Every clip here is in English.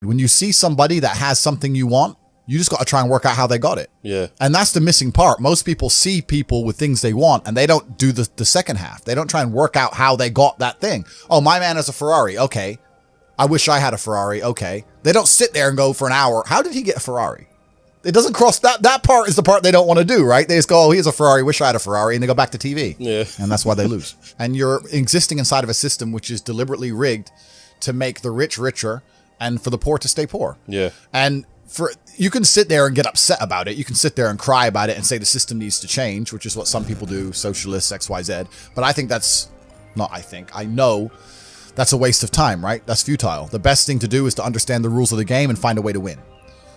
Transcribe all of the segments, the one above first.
When you see somebody that has something you want, you just got to try and work out how they got it. Yeah. And that's the missing part. Most people see people with things they want and they don't do the second half. They don't try and work out how they got that thing. Oh, my man has a Ferrari. Okay. I wish I had a Ferrari. Okay. They don't sit there and go for an hour. How did he get a Ferrari? It doesn't cross that part is the part they don't want to do, right? They just go, oh, he has a Ferrari. Wish I had a Ferrari. And they go back to TV. Yeah. And that's why they lose. And you're existing inside of a system which is deliberately rigged to make the rich richer and for the poor to stay poor. Yeah. And you can sit there and get upset about it. You can sit there and cry about it and say the system needs to change, which is what some people do, socialists, XYZ. But I know that's a waste of time, right? That's futile. The best thing to do is to understand the rules of the game and find a way to win.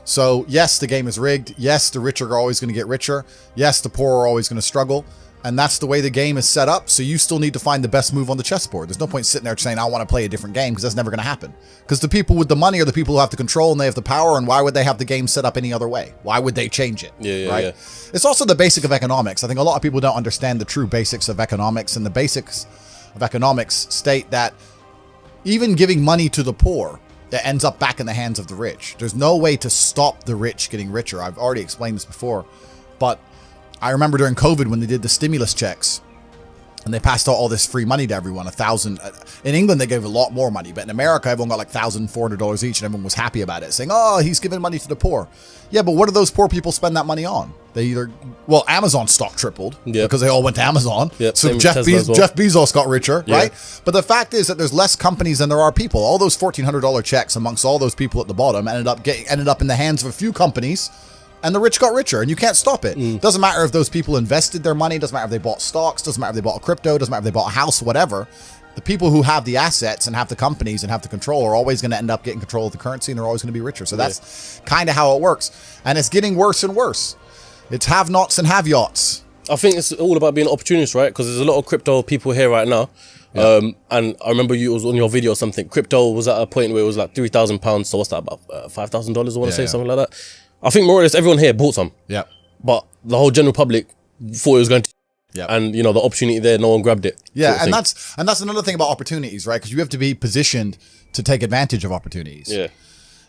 So yes, the game is rigged. Yes, the rich are always going to get richer. Yes, the poor are always going to struggle. And that's the way the game is set up. So you still need to find the best move on the chessboard. There's no point sitting there saying, I want to play a different game, because that's never going to happen. Because the people with the money are the people who have the control and they have the power. And why would they have the game set up any other way? Why would they change it? Right? It's also the basic of economics. I think a lot of people don't understand the true basics of economics. And the basics of economics state that even giving money to the poor, it ends up back in the hands of the rich. There's no way to stop the rich getting richer. I've already explained this before, but I remember during COVID when they did the stimulus checks and they passed out all this free money to everyone, $1,000. In England, they gave a lot more money, but in America, everyone got like $1,400 each and everyone was happy about it, saying, oh, he's giving money to the poor. Yeah, but what do those poor people spend that money on? Amazon stock tripled because they all went to Amazon. Yep, so Jeff Bezos got richer, right? But the fact is that there's less companies than there are people. All those $1,400 checks amongst all those people at the bottom ended up in the hands of a few companies. And the rich got richer, and you can't stop it. Doesn't matter if those people invested their money. Doesn't matter if they bought stocks. Doesn't matter if they bought a crypto. Doesn't matter if they bought a house, whatever. The people who have the assets and have the companies and have the control are always going to end up getting control of the currency, and they're always going to be richer. So that's kind of how it works. And it's getting worse and worse. It's have-nots and have-yachts. I think it's all about being an opportunist, right? Because there's a lot of crypto people here right now. Yeah. And I remember you was on your video or something. Crypto was at a point where it was like £3,000. So what's that, about $5,000? I want to say something like that. I think more or less everyone here bought some. Yeah. But the whole general public thought it was going to. Yeah. And the opportunity there, no one grabbed it. Yeah, and that's another thing about opportunities, right? Because you have to be positioned to take advantage of opportunities. Yeah.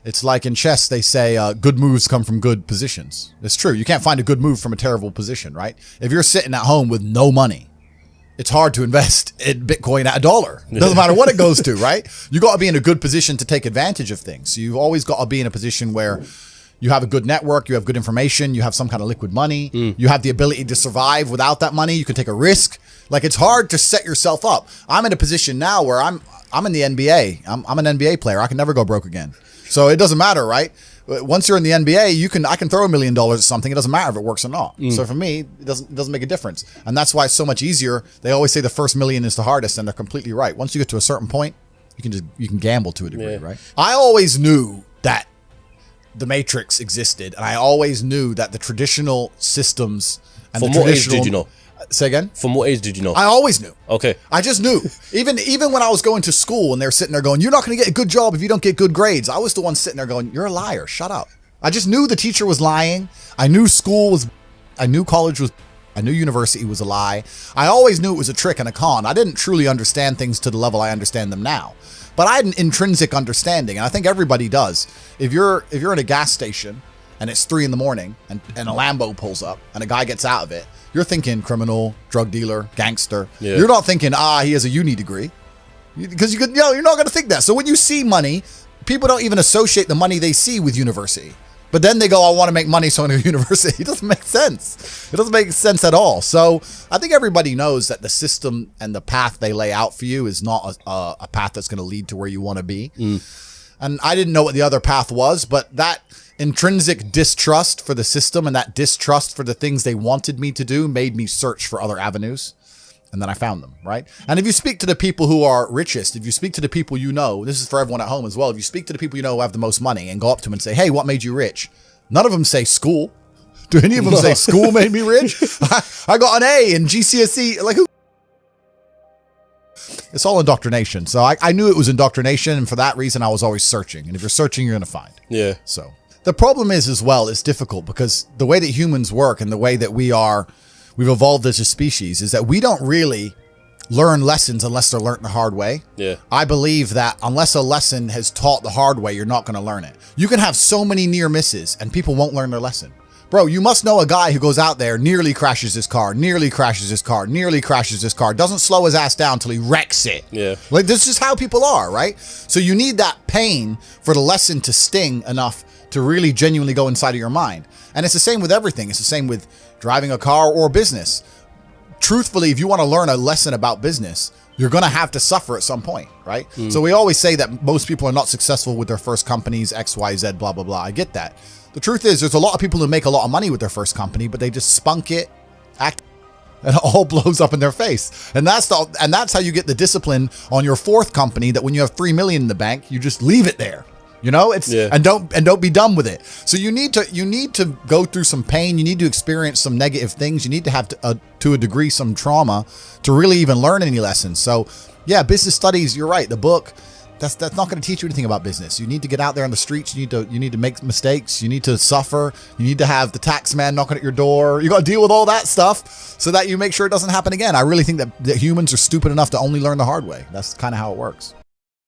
It's like in chess, they say good moves come from good positions. It's true. You can't find a good move from a terrible position, right? If you're sitting at home with no money, it's hard to invest in Bitcoin at $1. It doesn't matter what it goes to, right? You got to be in a good position to take advantage of things. So you've always got to be in a position where you have a good network, you have good information, you have some kind of liquid money, you have the ability to survive without that money, you can take a risk. Like, it's hard to set yourself up. I'm in a position now where I'm in the NBA. I'm an NBA player. I can never go broke again. So it doesn't matter, right? Once you're in the NBA, I can throw $1 million at something. It doesn't matter if it works or not. So for me, it doesn't make a difference. And that's why it's so much easier. They always say the first million is the hardest, and they're completely right. Once you get to a certain point, you can gamble to a degree, right? I always knew that the Matrix existed, and I always knew that the traditional systems and From what age did you know? Say again? From what age did you know? I always knew. Okay. I just knew. Even when I was going to school and they're sitting there going, you're not going to get a good job if you don't get good grades. I was the one sitting there going, you're a liar. Shut up. I just knew the teacher was lying. I knew I knew college was, I knew university was a lie. I always knew it was a trick and a con. I didn't truly understand things to the level I understand them now. But I had an intrinsic understanding, and I think everybody does. If you're in a gas station and it's 3 a.m. and a Lambo pulls up and a guy gets out of it, you're thinking criminal, drug dealer, gangster. Yeah. You're not thinking, he has a uni degree. Because you're not going to think that. So when you see money, people don't even associate the money they see with university. But then they go, I want to make money, so I'm going to university. It doesn't make sense. It doesn't make sense at all. So I think everybody knows that the system and the path they lay out for you is not a path that's going to lead to where you want to be. And I didn't know what the other path was, but that intrinsic distrust for the system and that distrust for the things they wanted me to do made me search for other avenues. And then I found them, right? And if you speak to the people who are richest, if you speak to the people this is for everyone at home as well, if you speak to the people who have the most money and go up to them and say, hey, what made you rich? None of them say school. Do any of them say school made me rich? I got an A in GCSE. Like, who? It's all indoctrination. So I knew it was indoctrination, and for that reason, I was always searching. And if you're searching, you're going to find. Yeah. So the problem is as well, it's difficult because the way that humans work and the way that we've evolved as a species is that we don't really learn lessons unless they're learned the hard way. Yeah. I believe that unless a lesson has taught the hard way, you're not going to learn it. You can have so many near misses and people won't learn their lesson. Bro, you must know a guy who goes out there, nearly crashes his car, doesn't slow his ass down till he wrecks it. Yeah. Like, this is how people are, right? So you need that pain for the lesson to sting enough to really genuinely go inside of your mind. And it's the same with everything. It's the same with driving a car or business. Truthfully, if you want to learn a lesson about business, you're going to have to suffer at some point, right? So we always say that most people are not successful with their first companies, X, Y, Z, blah, blah, blah. I get that. The truth is, there's a lot of people who make a lot of money with their first company, but they just spunk it, and it all blows up in their face. And that's how you get the discipline on your fourth company, that when you have 3 million in the bank, you just leave it there. You know, and don't be done with it. So you need to go through some pain. You need to experience some negative things. You need to have to a degree some trauma to really even learn any lessons. So yeah, business studies, you're right. The book, that's not going to teach you anything about business. You need to get out there on the streets. You need to make mistakes. You need to suffer. You need to have the tax man knocking at your door. You got to deal with all that stuff so that you make sure it doesn't happen again. I really think that humans are stupid enough to only learn the hard way. That's kind of how it works.